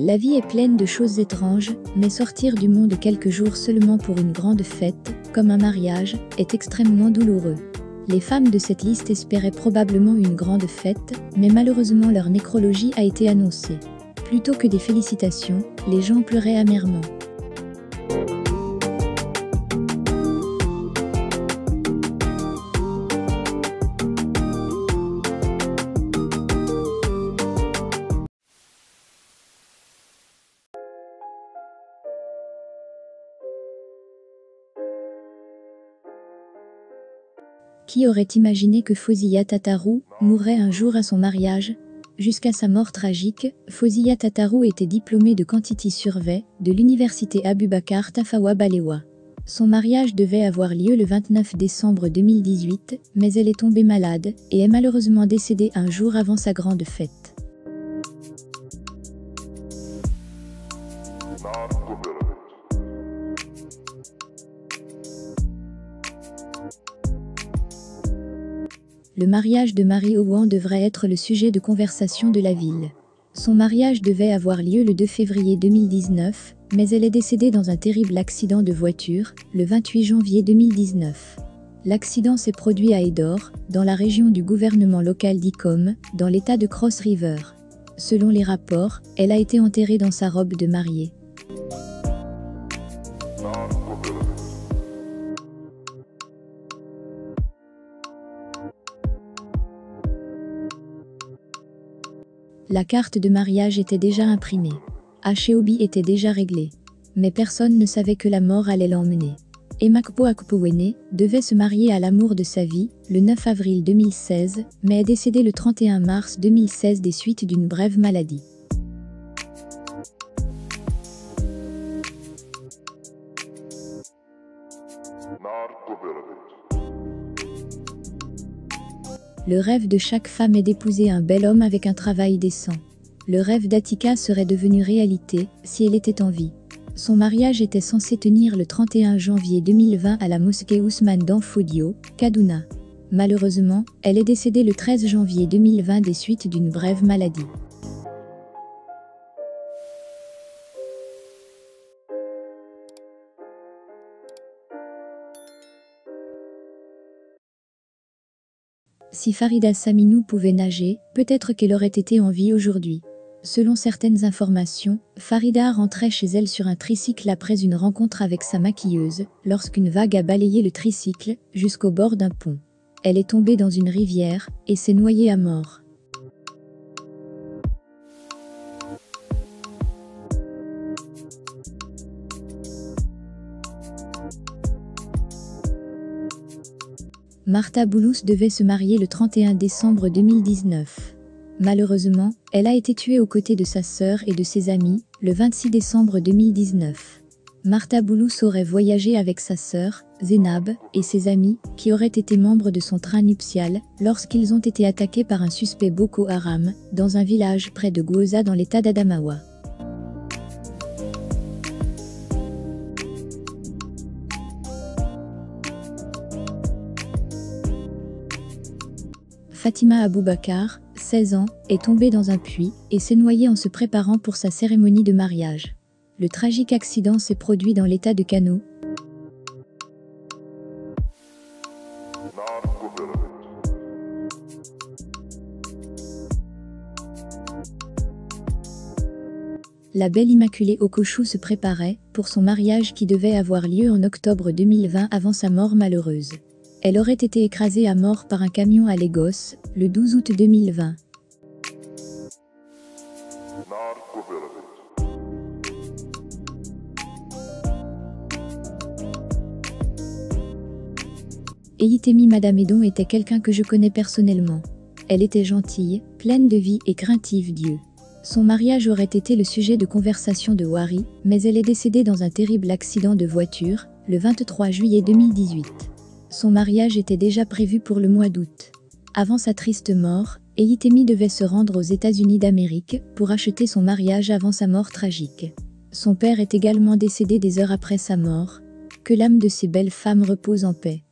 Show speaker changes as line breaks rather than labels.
La vie est pleine de choses étranges, mais sortir du monde quelques jours seulement pour une grande fête, comme un mariage, est extrêmement douloureux. Les femmes de cette liste espéraient probablement une grande fête, mais malheureusement leur nécrologie a été annoncée. Plutôt que des félicitations, les gens pleuraient amèrement. Qui aurait imaginé que Fawzia Tatarou mourrait un jour à son mariage? Jusqu'à sa mort tragique, Fawzia Tatarou était diplômée de Quantity Survey de l'université Abubakar Tafawa Balewa. Son mariage devait avoir lieu le 29 décembre 2018, mais elle est tombée malade et est malheureusement décédée un jour avant sa grande fête. Le mariage de Marie Owan devrait être le sujet de conversation de la ville. Son mariage devait avoir lieu le 2 février 2019, mais elle est décédée dans un terrible accident de voiture, le 28 janvier 2019. L'accident s'est produit à Edor, dans la région du gouvernement local d'Ikom, dans l'état de Cross River. Selon les rapports, elle a été enterrée dans sa robe de mariée. La carte de mariage était déjà imprimée. Acheobi était déjà réglé. Mais personne ne savait que la mort allait l'emmener. Emakpo Akpowene devait se marier à l'amour de sa vie, le 9 avril 2016, mais est décédée le 31 mars 2016 des suites d'une brève maladie. Le rêve de chaque femme est d'épouser un bel homme avec un travail décent. Le rêve d'Atika serait devenu réalité si elle était en vie. Son mariage était censé tenir le 31 janvier 2020 à la mosquée Ousmane Danfodio, Kaduna. Malheureusement, elle est décédée le 13 janvier 2020 des suites d'une brève maladie. Si Farida Saminou pouvait nager, peut-être qu'elle aurait été en vie aujourd'hui. Selon certaines informations, Farida rentrait chez elle sur un tricycle après une rencontre avec sa maquilleuse, lorsqu'une vague a balayé le tricycle jusqu'au bord d'un pont. Elle est tombée dans une rivière et s'est noyée à mort. Martha Boulos devait se marier le 31 décembre 2019. Malheureusement, elle a été tuée aux côtés de sa sœur et de ses amis, le 26 décembre 2019. Martha Boulos aurait voyagé avec sa sœur, Zénab, et ses amis, qui auraient été membres de son train nuptial, lorsqu'ils ont été attaqués par un suspect Boko Haram, dans un village près de Gwoza dans l'état d'Adamawa. Fatima Aboubakar, 16 ans, est tombée dans un puits et s'est noyée en se préparant pour sa cérémonie de mariage. Le tragique accident s'est produit dans l'état de Kano. La belle Immaculée Okochou se préparait pour son mariage qui devait avoir lieu en octobre 2020 avant sa mort malheureuse. Elle aurait été écrasée à mort par un camion à Lagos, le 12 août 2020. Eyitemi Madame Edon était quelqu'un que je connais personnellement. Elle était gentille, pleine de vie et craintive Dieu. Son mariage aurait été le sujet de conversation de Wari, mais elle est décédée dans un terrible accident de voiture, le 23 juillet 2018. Son mariage était déjà prévu pour le mois d'août. Avant sa triste mort, Eyitemi devait se rendre aux États-Unis d'Amérique pour acheter son mariage avant sa mort tragique. Son père est également décédé des heures après sa mort. Que l'âme de ces belles femmes repose en paix.